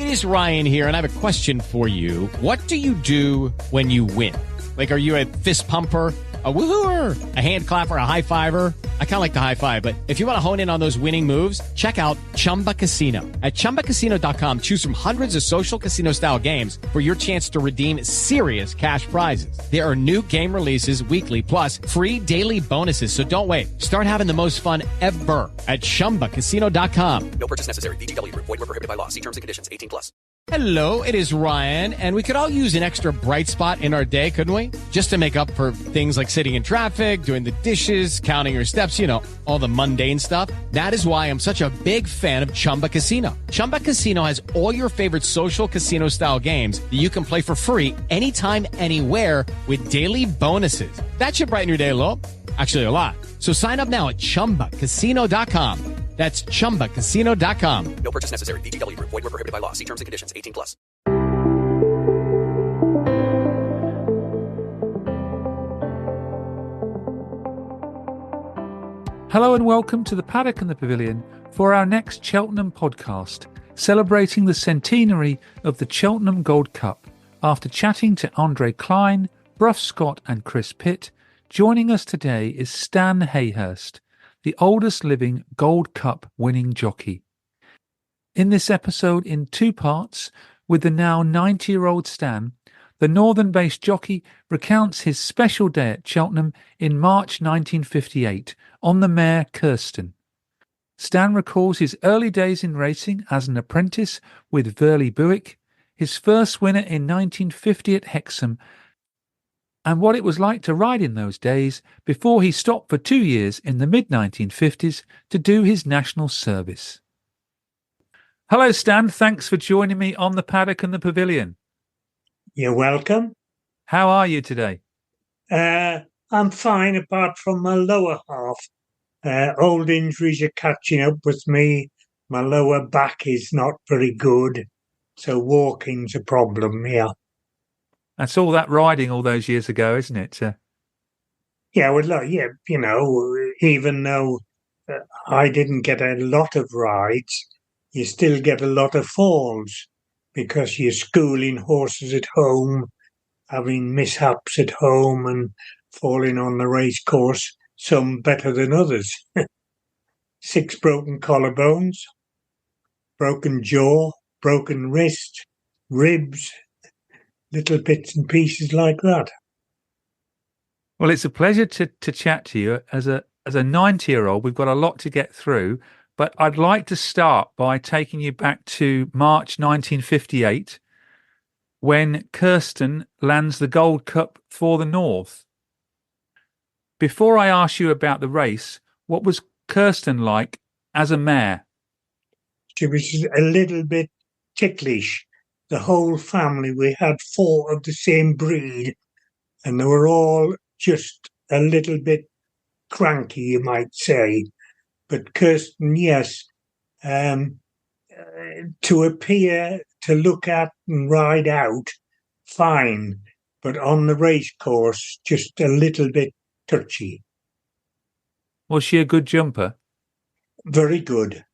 It is Ryan here, and I have a question for you. What do you do when you win? Like, are you a fist pumper, a woohooer, a hand clapper, a high fiver? I kind of like the high five, but if you want to hone in on those winning moves, check out Chumba Casino. At ChumbaCasino.com, choose from hundreds of social casino-style games for your chance to redeem serious cash prizes. There are new game releases weekly, plus free daily bonuses. So don't wait. Start having the most fun ever at ChumbaCasino.com. No purchase necessary. VGW. Void where prohibited by law. See terms and conditions. 18+. Hello, it is Ryan, and we could all use an extra bright spot in our day, couldn't we? Just to make up for things like sitting in traffic, doing the dishes, counting your steps, you know, all the mundane stuff. That is why I'm such a big fan of Chumba Casino. Chumba Casino has all your favorite social casino-style games that you can play for free anytime, anywhere with daily bonuses. That should brighten your day a little. Actually, a lot. So sign up now at ChumbaCasino.com. That's ChumbaCasino.com. No purchase necessary. VGW. Void where prohibited by law. See terms and conditions. 18+. Hello and welcome to the Paddock and The Pavilion for our next Cheltenham podcast, celebrating the centenary of the Cheltenham Gold Cup. After chatting to Andre Klein, Bruff Scott and Chris Pitt, joining us today is Stan Hayhurst, the oldest living Gold Cup winning jockey. In this episode, in two parts, with the now 90-year-old Stan, the northern-based jockey recounts his special day at Cheltenham in March 1958 on the mare Kerstin. Stan recalls his early days in racing as an apprentice with Verly Bewicke, his first winner in 1950 at Hexham, and what it was like to ride in those days before he stopped for 2 years in the mid-1950s to do his national service. Hello, Stan. Thanks for joining me on the Paddock and the Pavilion. You're welcome. How are you today? I'm fine, apart from my lower half. Old injuries are catching up with me. My lower back is not very good, so walking's a problem, yeah. That's all that riding all those years ago, isn't it? Yeah, well, look, yeah, you know, even though I didn't get a lot of rides, you still get a lot of falls because you're schooling horses at home, having mishaps at home and falling on the race course, some better than others. 6 broken collarbones, broken jaw, broken wrist, ribs, little bits and pieces like that. Well, it's a pleasure to chat to you. As a 90-year-old, we've got a lot to get through, but I'd like to start by taking you back to March 1958, when Kerstin lands the Gold Cup for the North. Before I ask you about the race, what was Kerstin like as a mare? She was a little bit ticklish. The whole family, we had 4 of the same breed, and they were all just a little bit cranky, you might say. But Kerstin, yes, to appear, to look at and ride out, fine. But on the race course, just a little bit touchy. Was she a good jumper? Very good.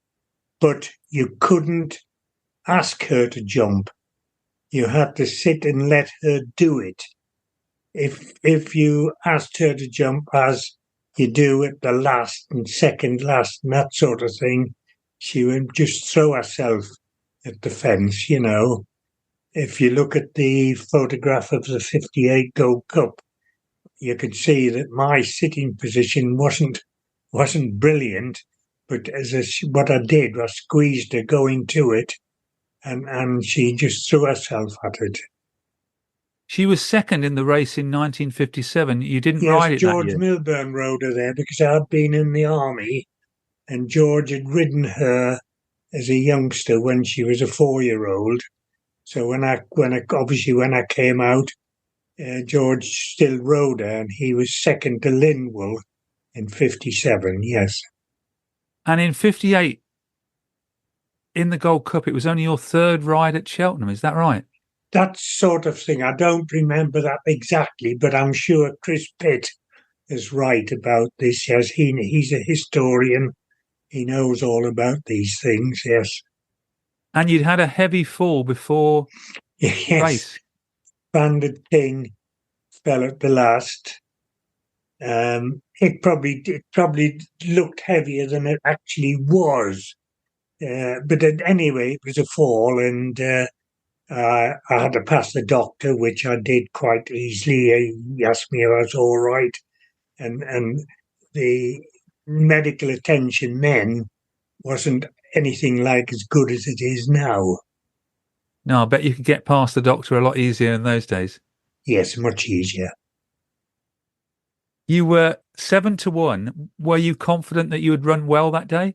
But you couldn't ask her to jump. You had to sit and let her do it. If you asked her to jump as you do at the last and second last and that sort of thing, she would just throw herself at the fence, you know. If you look at the photograph of the 58 Gold Cup, you could see that my sitting position wasn't brilliant, but what I did was squeezed her going to it, and she just threw herself at it. She was second in the race in 1957. You didn't ride it George that year. Milburn rode her there because I'd been in the army, and George had ridden her as a youngster when she was a 4-year-old. So when I came out, George still rode her, and he was second to Linwell in 57. Yes. And in 58, in the Gold Cup, it was only your 3rd ride at Cheltenham. Is that right? That sort of thing. I don't remember that exactly, but I'm sure Chris Pitt is right about this. Yes, he's a historian. He knows all about these things. Yes. And you'd had a heavy fall before the Yes, race. Banded King fell at the last. It probably looked heavier than it actually was. But anyway, it was a fall, and I had to pass the doctor, which I did quite easily. He asked me if I was all right, and the medical attention then wasn't anything like as good as it is now. No, I bet you could get past the doctor a lot easier in those days. Yes, much easier. You were 7-1. Were you confident that you would run well that day?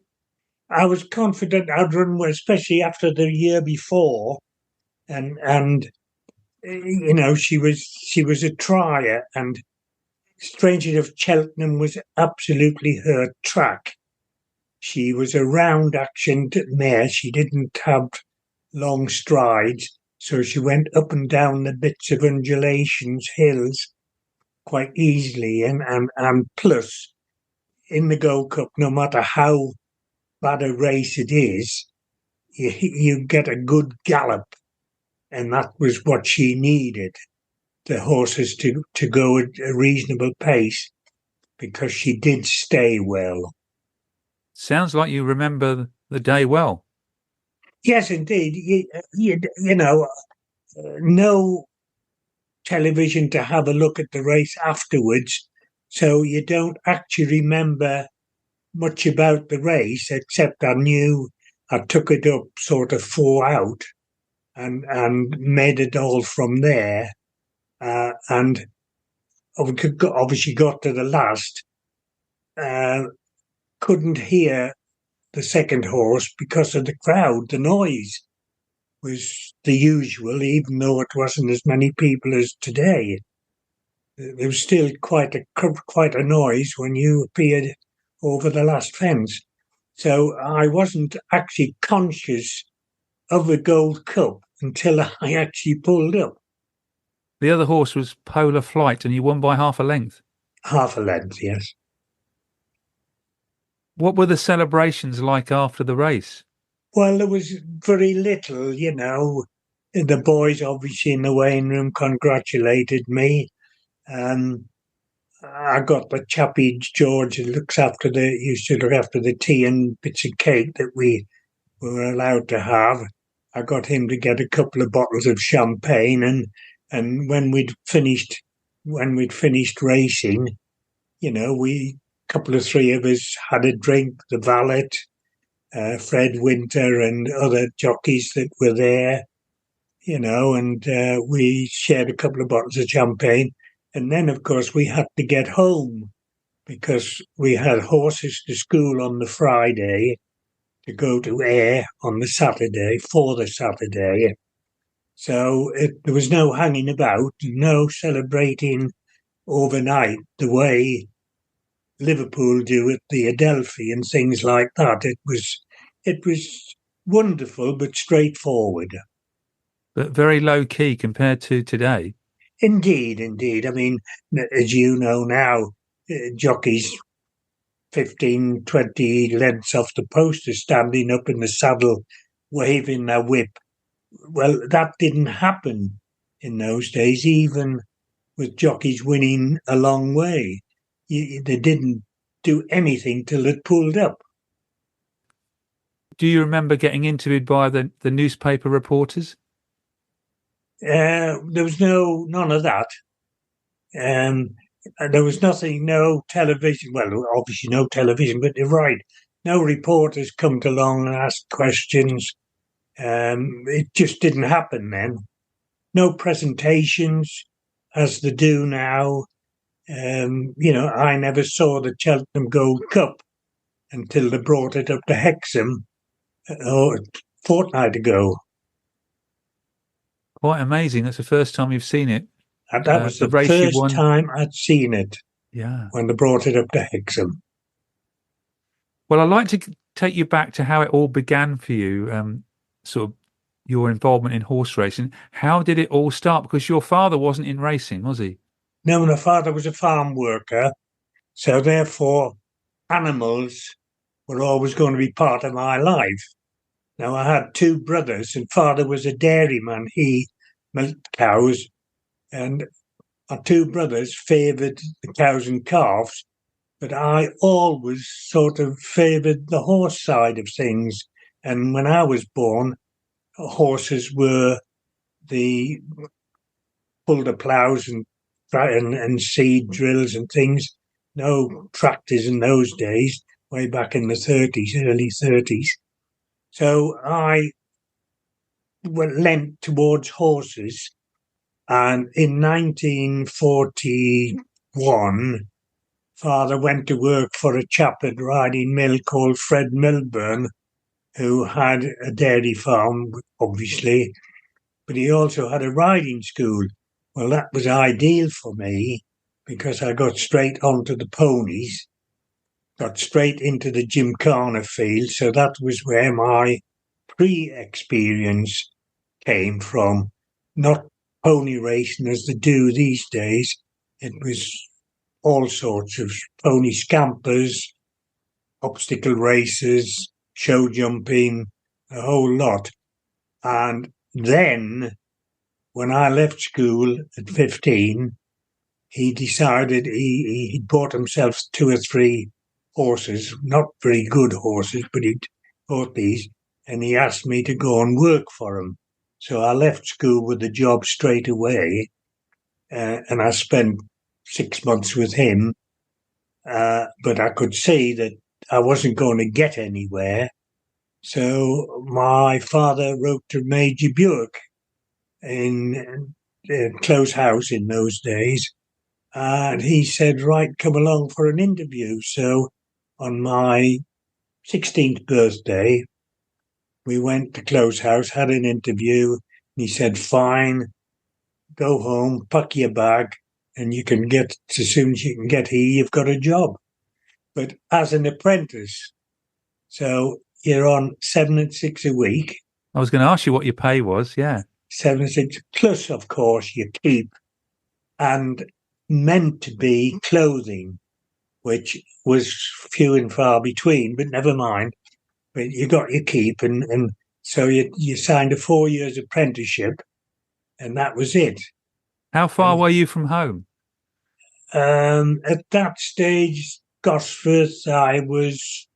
I was confident I'd run well, especially after the year before, and you know she was a trier, and strange enough, Cheltenham was absolutely her track. She was a round-actioned mare. She didn't have long strides, so she went up and down the bits of undulations, hills, quite easily, and plus in the Gold Cup, no matter how bad a race it is, you get a good gallop, and that was what she needed. The horses to go at a reasonable pace, because she did stay well. Sounds like you remember the day well. Yes, indeed. You know, no television to have a look at the race afterwards, so you don't actually remember much about the race, except I knew I took it up sort of 4 out and made it all from there. And obviously got to the last, couldn't hear the second horse because of the crowd. The noise was the usual, even though it wasn't as many people as today. There was still quite a noise when you appeared over the last fence. So I wasn't actually conscious of the Gold Cup until I actually pulled up. The other horse was Polar Flight, and you won by half a length. Half a length, yes. What were the celebrations like after the race? Well, there was very little, you know. The boys, obviously, in the weighing room congratulated me. I got the chappie George who used to look after the tea and bits of cake that we were allowed to have. I got him to get a couple of bottles of champagne, and when we'd finished racing, you know, three of us had a drink. The valet, Fred Winter, and other jockeys that were there, you know, and we shared a couple of bottles of champagne. And then, of course, we had to get home because we had horses to school on the Friday to go to Ayr on the Saturday, for the Saturday. So there was no hanging about, no celebrating overnight the way Liverpool do at the Adelphi and things like that. It was wonderful but straightforward. But very low key compared to today. Indeed. I mean, as you know now, jockeys 15, 20 lengths off the post are standing up in the saddle, waving their whip. Well, that didn't happen in those days, even with jockeys winning a long way. They didn't do anything till it pulled up. Do you remember getting interviewed by the newspaper reporters? There was none of that. There was nothing, no television. Well, obviously no television, but you're right. No reporters come along and ask questions. It just didn't happen then. No presentations as they do now. You know, I never saw the Cheltenham Gold Cup until they brought it up to Hexham a fortnight ago. Quite amazing. That's the first time you've seen it. And that was the first time I'd seen it. Yeah. When they brought it up to Hexham. Well, I'd like to take you back to how it all began for you, sort of your involvement in horse racing. How did it all start? Because your father wasn't in racing, was he? No, my father was a farm worker. So therefore, animals were always going to be part of my life. Now, I had two brothers, and father was a dairyman. He milked cows, and my two brothers favoured the cows and calves, but I always sort of favoured the horse side of things. And when I was born, horses were pulled the ploughs and seed drills and things. No tractors in those days, way back in the 30s, early 30s. So I lent towards horses. And in 1941, father went to work for a chap at Riding Mill called Fred Milburn, who had a dairy farm, obviously, but he also had a riding school. Well, that was ideal for me because I got straight onto the ponies, got straight into the gymkhana field. So that was where my pre-experience came from, not pony racing as they do these days. It was all sorts of pony scampers, obstacle races, show jumping, a whole lot. And then when I left school at 15, he decided he bought himself 2 or 3 horses, not very good horses, but he bought these, and he asked me to go and work for him. So I left school with a job straight away, and I spent 6 months with him, but I could see that I wasn't going to get anywhere. So my father wrote to Major Bewicke in Close House in those days, and he said, right, come along for an interview. So on my 16th birthday, we went to Close House, had an interview, and he said, fine, go home, pack your bag, and you can get, as soon as you can get here, you've got a job. But as an apprentice, so you're on 7 and 6 a week. I was going to ask you what your pay was, yeah. 7 and 6, plus, of course, your keep, and meant to be clothing, which was few and far between, but never mind. But you got your keep, and so you signed a 4 years apprenticeship, and that was it. How far were you from home? At that stage, Gosforth, I was,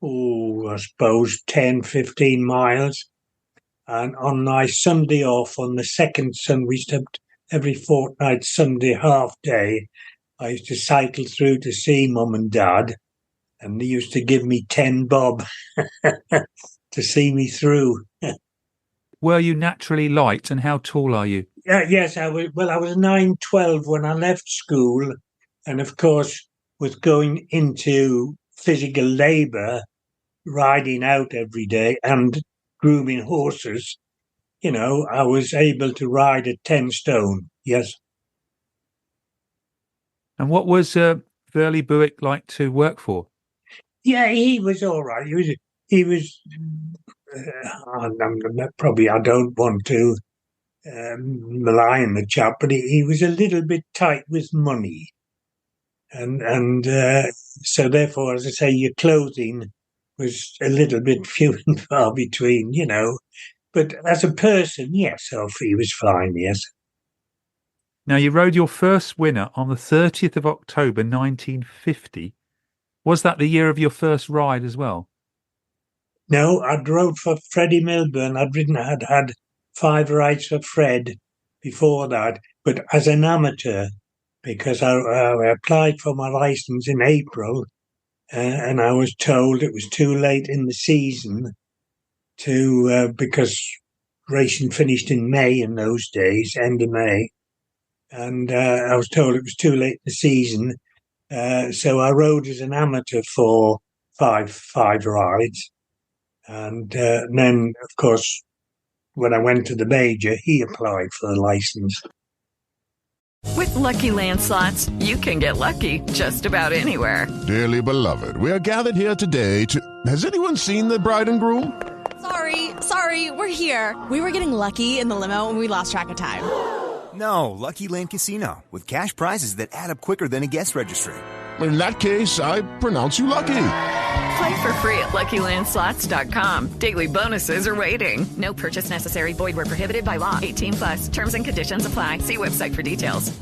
I suppose 10, 15 miles. And on my Sunday off, on the second Sunday, we used to have every fortnight Sunday half day, I used to cycle through to see Mum and Dad, and they used to give me 10 bob to see me through. Were you naturally light, and how tall are you? Yes, I was 9'12" when I left school, and of course, with going into physical labour, riding out every day and grooming horses, I was able to ride at 10 stone, yes. And what was Verly Bewicke like to work for? Yeah, he was all right. He was probably, I don't want to malign the chap, but he was a little bit tight with money. And so therefore, as I say, your clothing was a little bit few and far between, But as a person, yes, he was fine, yes. Now, you rode your first winner on the 30th of October, 1950. Was that the year of your first ride as well? No, I'd rode for Freddie Milburn. I'd had 5 rides for Fred before that, but as an amateur, because I applied for my licence in April, and I was told it was too late in the season because racing finished in May in those days, end of May, and I was told it was too late in the season, so I rode as an amateur for five rides, and then, of course, when I went to the major, he applied for the licence. With Lucky Land Slots, you can get lucky just about anywhere. Dearly beloved, we are gathered here today to... Has anyone seen the bride and groom? Sorry, we're here. We were getting lucky in the limo and we lost track of time. No, Lucky Land Casino, with cash prizes that add up quicker than a guest registry. In that case, I pronounce you lucky. Play for free at LuckyLandSlots.com. Daily bonuses are waiting. No purchase necessary. Void where prohibited by law. 18 plus. Terms and conditions apply. See website for details.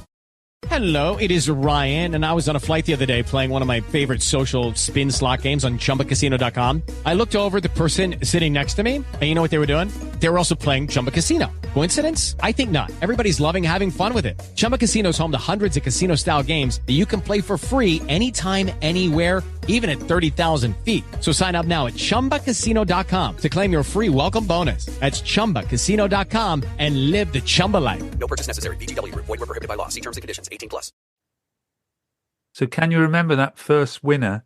Hello, it is Ryan, and I was on a flight the other day playing one of my favorite social spin slot games on ChumbaCasino.com. I looked over at the person sitting next to me, and you know what they were doing? They were also playing Chumba Casino. Coincidence? I think not. Everybody's loving having fun with it. Chumba Casino is home to hundreds of casino-style games that you can play for free anytime, anywhere, even at 30,000 feet. So sign up now at ChumbaCasino.com to claim your free welcome bonus. That's ChumbaCasino.com and live the Chumba life. No purchase necessary. VGW Group. Void where prohibited by law. See terms and conditions. 18 plus. So can you remember that first winner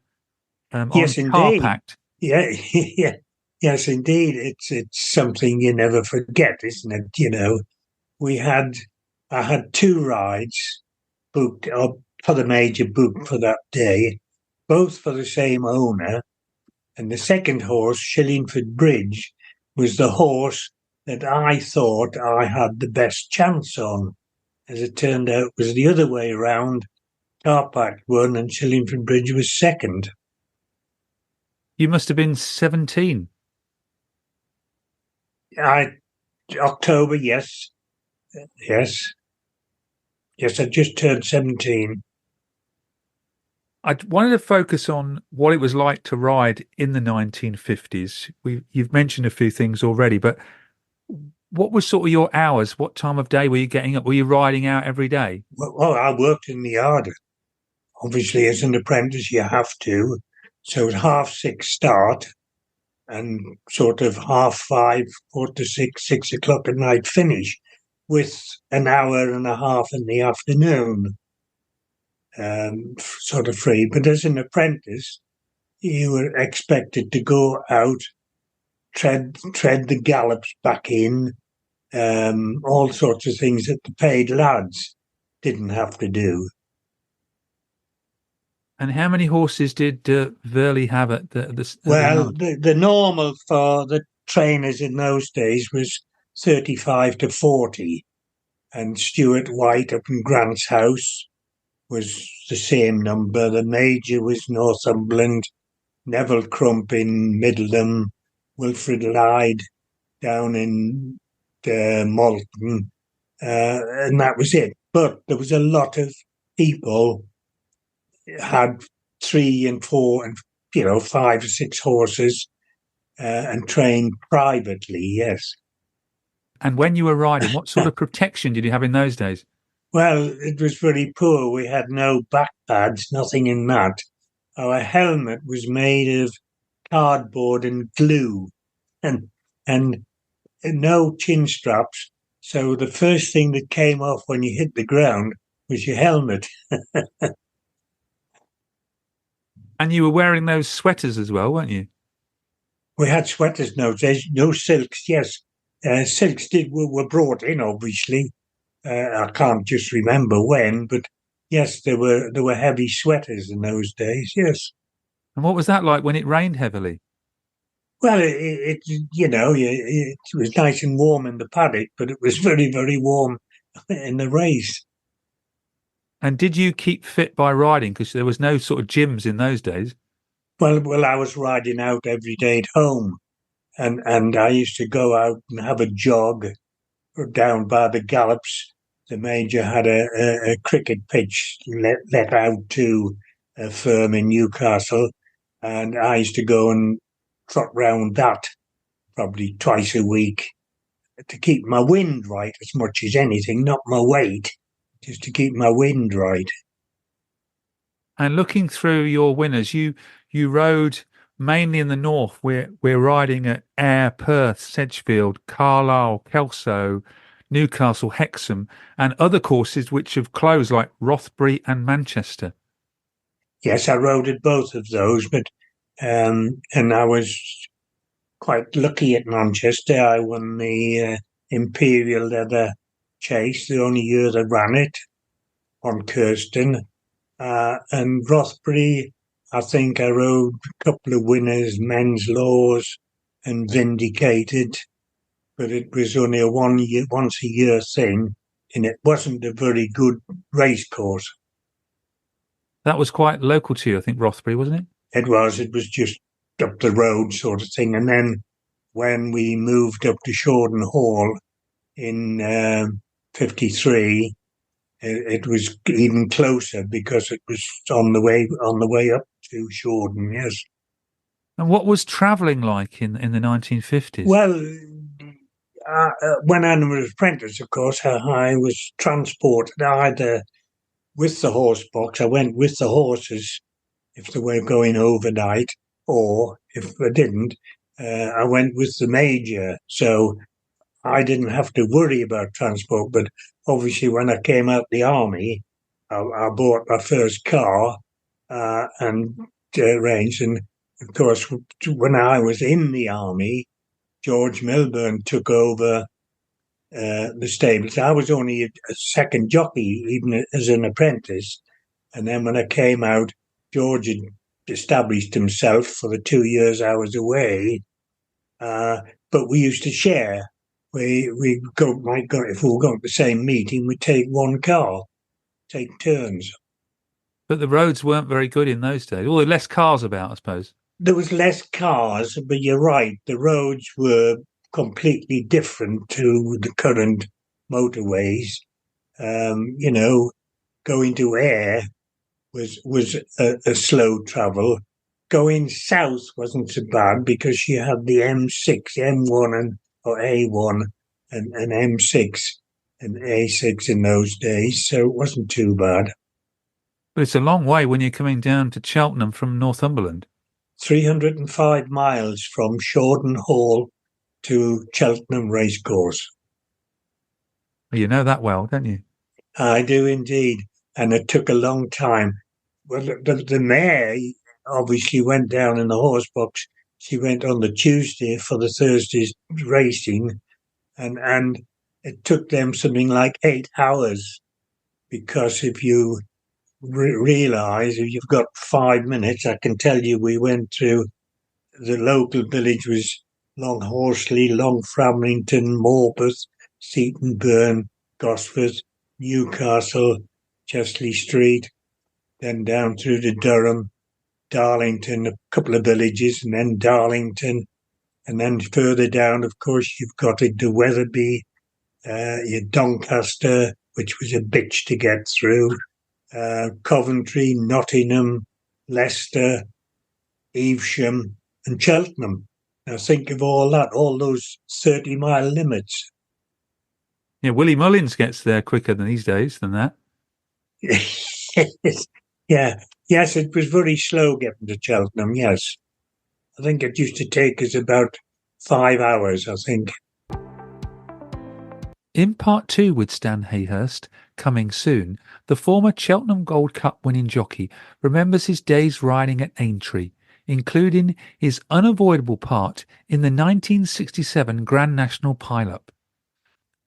Yes, on Car indeed. Pact? Yeah, yeah, yes, indeed. It's something you never forget, isn't it? You know, I had 2 rides booked up for the major book for that day, both for the same owner. And the second horse, Shillingford Bridge, was the horse that I thought I had the best chance on. As it turned out, it was the other way around. Carpac won and Shillingford Bridge was second. You must have been 17. October, yes. Yes, I just turned 17. I wanted to focus on what it was like to ride in the 1950s. You've mentioned a few things already, but what was sort of your hours? What time of day were you getting up? Were you riding out every day? Well, I worked in the yard. Obviously, as an apprentice, you have to. So at 6:30 start and sort of 5:30, 4 to 6, 6 o'clock at night finish, with an hour and a half in the afternoon, sort of free. But as an apprentice, you were expected to go out, tread the gallops back in, all sorts of things that the paid lads didn't have to do. And how many horses did Verly have at the Well, yard? the normal for the trainers in those days was 35 to 40. And Stuart White up in Grant's House was the same number. The major was Northumberland, Neville Crump in Middleham, Wilfred Lyde down in Malton, and that was it. But there was a lot of people had 3 and 4 and 5 or 6 horses and trained privately. Yes. And when you were riding, what sort of protection did you have in those days? Well, it was very poor. We had no back pads, nothing in that. Our helmet was made of cardboard and glue, and no chin straps. So the first thing that came off when you hit the ground was your helmet. And you were wearing those sweaters as well, weren't you? We had sweaters nowadays, no silks. Yes, silks were brought in. Obviously, I can't just remember when, but yes, there were heavy sweaters in those days. Yes. And what was that like when it rained heavily? Well, it was nice and warm in the paddock, but it was very, very warm in the race. And did you keep fit by riding? Because there was no sort of gyms in those days. Well, I was riding out every day at home, and I used to go out and have a jog down by the gallops. The major had a cricket pitch let out to a firm in Newcastle, and I used to go and trot round that probably twice a week to keep my wind right as much as anything, not my weight, just to keep my wind right. And looking through your winners, you rode mainly in the north. We're riding at Ayr, Perth, Sedgefield, Carlisle, Kelso, Newcastle, Hexham, and other courses which have closed like Rothbury and Manchester. Yes, I rode at both of those, but and I was quite lucky at Manchester. I won the Imperial Leather Chase, the only year I ran it, on Kerstin. And Rothbury, I think I rode a couple of winners, Men's Laws and Vindicated, but it was only a once a year thing, and it wasn't a very good race course. That was quite local to you, I think, Rothbury, wasn't it? It was just up the road sort of thing. And then when we moved up to Shorten Hall in 53, it was even closer because it was on the way up to Shorten. Yes. And what was travelling like in the 1950s? Well, when I was apprentice, of course, I was transported either with the horse box. I went with the horses if they were going overnight, or if I didn't, I went with the major. So I didn't have to worry about transport. But obviously, when I came out the army, I bought my first car and arranged. And of course, when I was in the army, George Milburn took over the stables. I was only a second jockey, even as an apprentice. And then when I came out, George had established himself for the 2 years I was away. But we used to share. We might go if we were going to the same meeting, we'd take one car, take turns. But the roads weren't very good in those days. Well, there were less cars about, I suppose. There was less cars, but you're right. The roads were completely different to the current motorways. Going to Ayr was a slow travel. Going south wasn't so bad because you had the M6, M1 or A1 and M6 and A6 in those days, so it wasn't too bad. But it's a long way when you're coming down to Cheltenham from Northumberland. 305 miles from Shorten Hall to Cheltenham Racecourse. You know that well, don't you? I do indeed, and it took a long time. Well, the mare obviously went down in the horse box. She went on the Tuesday for the Thursday's racing, and it took them something like 8 hours, because if you realise if you've got 5 minutes, I can tell you we went through the local village was Long Horsley, Long Framlington, Morpeth, Seaton Burn, Gosford, Newcastle, Chesley Street, then down through to Durham, Darlington, a couple of villages, and then Darlington. And then further down, of course, you've got into Wetherby, your Doncaster, which was a bitch to get through, Coventry, Nottingham, Leicester, Evesham, and Cheltenham. Now think of all that, all those 30-mile limits. Yeah, Willie Mullins gets there quicker than these days than that. Yeah. Yes, it was very slow getting to Cheltenham, yes. I think it used to take us about 5 hours, I think. In part 2 with Stan Hayhurst, coming soon, the former Cheltenham Gold Cup winning jockey remembers his days riding at Aintree, including his unavoidable part in the 1967 Grand National Pile-Up.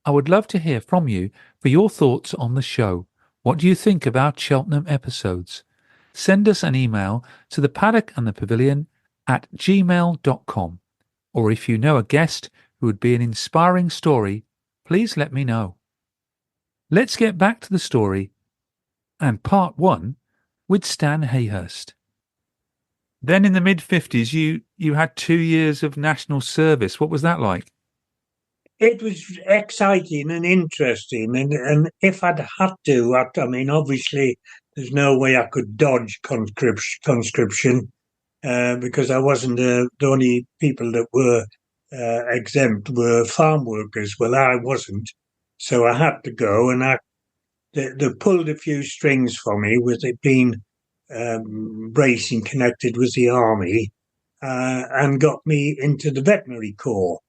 I would love to hear from you for your thoughts on the show. What do you think of our Cheltenham episodes? Send us an email to the Paddock and the Pavilion at gmail.com. Or if you know a guest who would be an inspiring story, please let me know. Let's get back to the story and part 1 with Stan Hayhurst. Then in the mid-50s, you had 2 years of national service. What was that like? It was exciting and interesting, and if I'd had to, I mean, obviously, there's no way I could dodge conscription because I wasn't the only people that were exempt were farm workers. Well, I wasn't, so I had to go, and they pulled a few strings for me with it being racing connected with the army, and got me into the veterinary corps,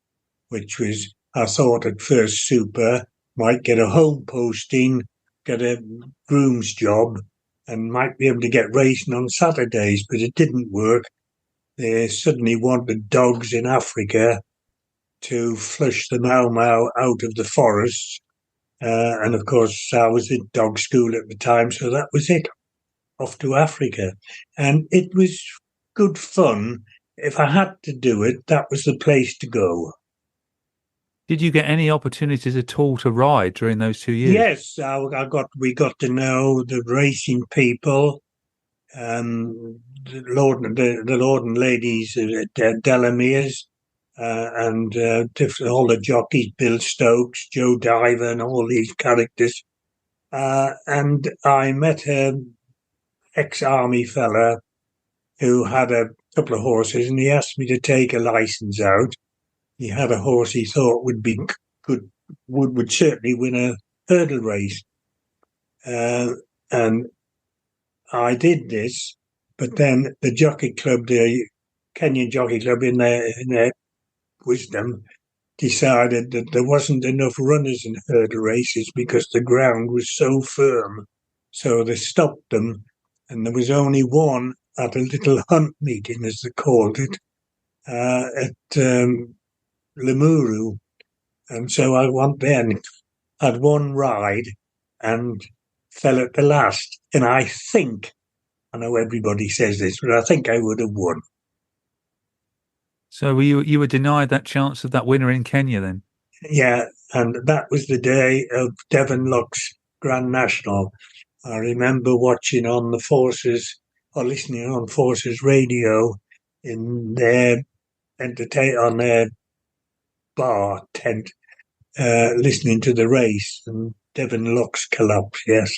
which was, I thought at first, super, might get a home posting, get a groom's job, and might be able to get racing on Saturdays, but it didn't work. They suddenly wanted dogs in Africa to flush the mau-mau out of the forests. And of course, I was at dog school at the time, so that was it, off to Africa. And it was good fun. If I had to do it, that was the place to go. Did you get any opportunities at all to ride during those 2 years? Yes, we got to know the racing people. the Lord and ladies at Delamere's, and all the jockeys, Bill Stokes, Joe Diver, and all these characters. And I met an ex-army fella who had a couple of horses, and he asked me to take a license out. He had a horse he thought would certainly win a hurdle race, and I did this. But then the jockey club, the Kenyan Jockey Club, in their wisdom, decided that there wasn't enough runners in hurdle races because the ground was so firm. So they stopped them, and there was only one at a little hunt meeting, as they called it, at Limuru. And so I went there and had one ride and fell at the last. And I know everybody says this, but I think I would have won. So you were denied that chance of that winner in Kenya then? Yeah, and that was the day of Devon Luck's Grand National. I remember watching on the Forces, or listening on Forces radio in their on their bar tent, listening to the race, and Devon Luck's collapse, yes.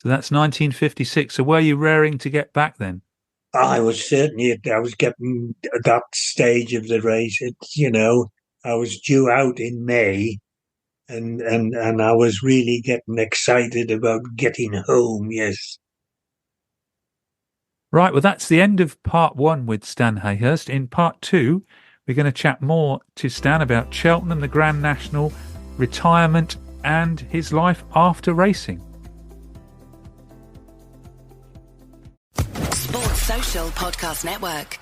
So that's 1956. So were you raring to get back then? I was getting at that stage of the race. I was due out in May, and I was really getting excited about getting home. Yes. Right. Well, that's the end of part 1 with Stan Hayhurst. In part 2, we're going to chat more to Stan about Cheltenham, the Grand National, retirement, and his life after racing. Sports Social Podcast Network.